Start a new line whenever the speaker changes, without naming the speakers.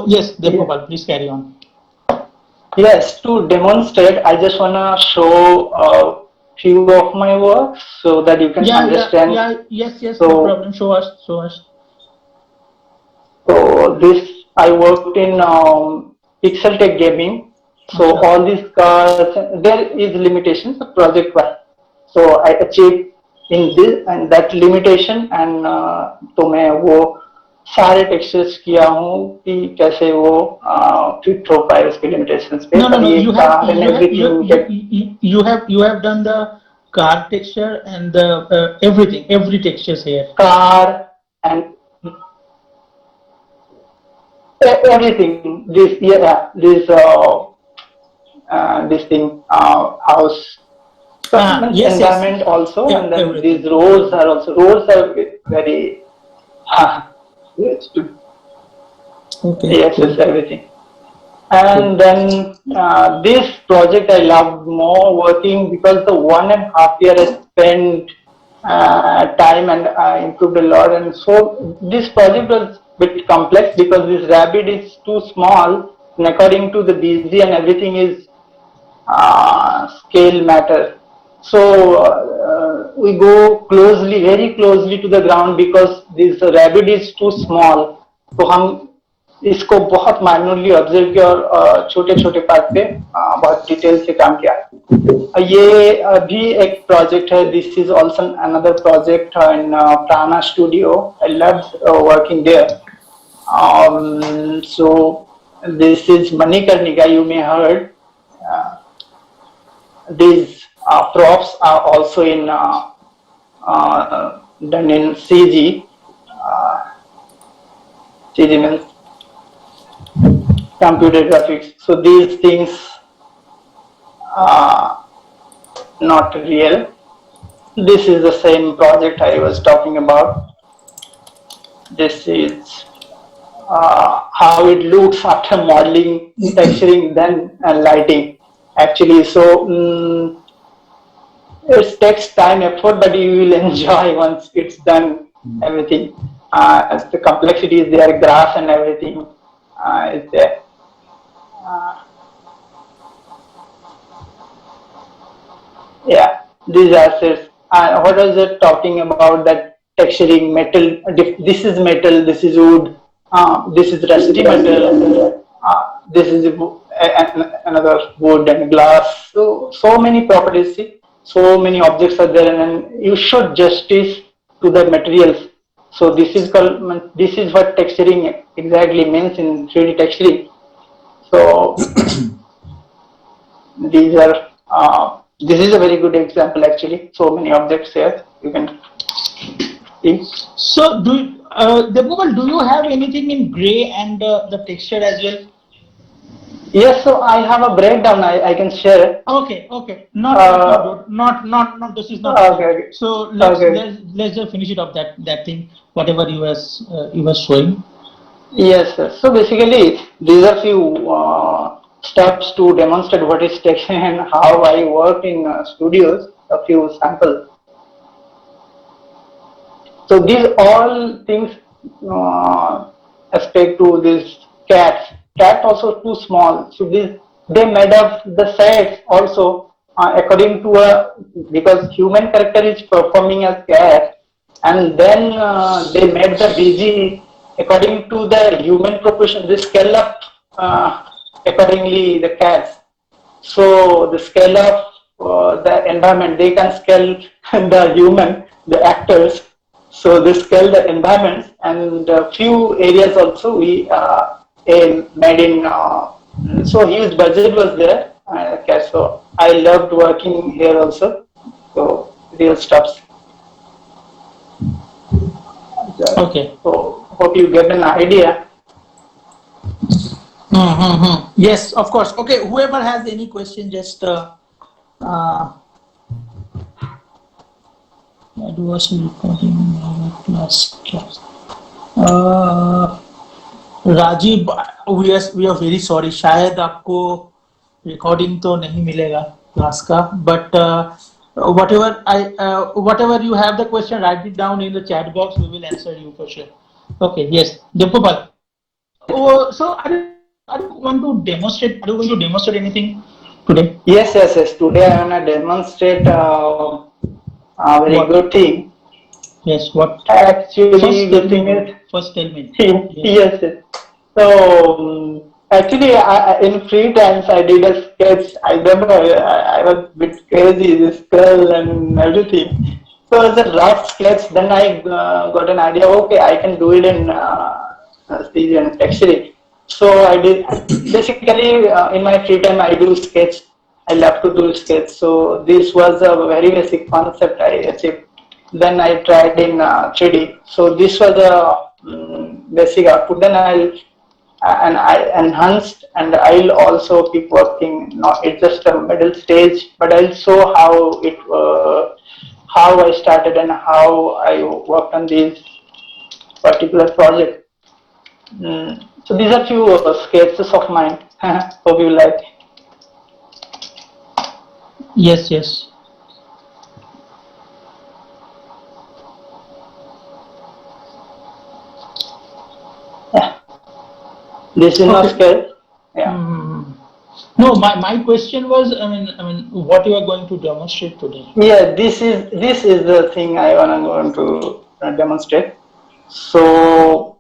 yes,
Yeah.
Devgopal, please carry on.
Yes, to demonstrate, I just wanna show a few of my works so that you can understand.
Yes, no
So,
problem. Show us, show us.
so this I worked in Pixel Tech Gaming. So
Acha.
all these cars, there is limitations project wise. So I achieved in this and that limitation, and तो मैं वो सारे textures किया हूँ कि कैसे वो fit हो पाए उसके लिमिटेशंस पे,
No.
पर ये
You have
car and everything
you have done the car texture and the everything, every textures here.
car and everything. This yeah, this thing house. So means
Yes,
environment also, and then
everything.
these roads are also very yes,
Okay.
yes,
Cool.
everything. And then this project I loved more working because the 1.5 year I spent time and I improved a lot. And so this project was a bit complex because this rabbit is too small, and according to the BZ and everything is scale matter. So we go closely, very closely to the ground because this rabbit is too small. तो हम इसको बहुत manually observe किया और छोटे छोटे part पे बहुत डिटेल से काम किया. ये अभी एक प्रोजेक्ट है. This is also another project in Prana studio. I love working there. So this is Manikarnika, you may heard. These props are also in done in CG. CG means computer graphics. So these things are not real. This is the same project I was talking about. This is how it looks after modeling, texturing, then lighting. Actually, so it takes time, effort, but you will enjoy once it's done. Everything, the complexity is there, graphs and everything is there. Yeah, these assets. What was it talking about? That texturing metal. This is metal. This is wood. This is rusty metal. This is another wood and glass. So many properties. See, so many objects are there, and you should justice to the materials. So this is called. This is what texturing exactly means in 3D texturing. So these are. This is a very good example actually. So many objects here you can see.
So Devgopal, do you have anything in gray and the texture as well?
Yes, so I have a breakdown. I can share.
Okay. Not. This is not.
Okay.
So
Okay.
let's just finish it off that thing. Whatever you was showing.
Yes, sir. So basically, these are few steps to demonstrate what is texture and how I work in studios. A few samples. So these all things aspect to this cats. Cat also too small. So they made up the sets also according to a, because human character is performing as cat, and then they made the BG according to the human proportion. They scale up accordingly the cats. So the scale of the environment, they can scale the human, the actors. So they scale the environments, and a few areas also we made in. So huge budget was there. Okay, so I loved working here also. So real stuffs.
Okay.
So hope you get an idea.
Yes, of course. Okay, whoever has any question, just I do also recording class. Rajeev, we are very sorry. शायद आपको recording तो नहीं मिलेगा class का, but whatever you have the question, write it down in the chat box. We will answer you for sure. Okay. Yes, Devgopal. Oh, so are you want to demonstrate? Are you going to demonstrate anything today?
Yes, yes, yes. Today I wanna demonstrate a very
What?
good thing.
Yes. What?
Actually,
First, tell
good
me
thing
about.
is
First, tell me. Yes.
yes, yes. So actually, in free times, I did a sketch. I don't know. I was a bit crazy, this girl and everything. So as a rough sketch, then I got an idea. Okay, I can do it in CG and texture. So I did. Basically, in my free time, I do sketch. I love to do sketch. So this was a very basic concept I achieved. Then I tried in 3D. So this was a basic output. Then I enhanced, and I'll also keep working. Not it's just a middle stage, but I'll show how I started and how I worked on this particular project. So these are few sketches of mine. Hope you like.
Yes. Yes.
Yeah, this is my
Okay.
sketch. Yeah.
Mm. No, my question was, I mean, what you are going to demonstrate today?
Yeah, this is the thing I wanna go to demonstrate. So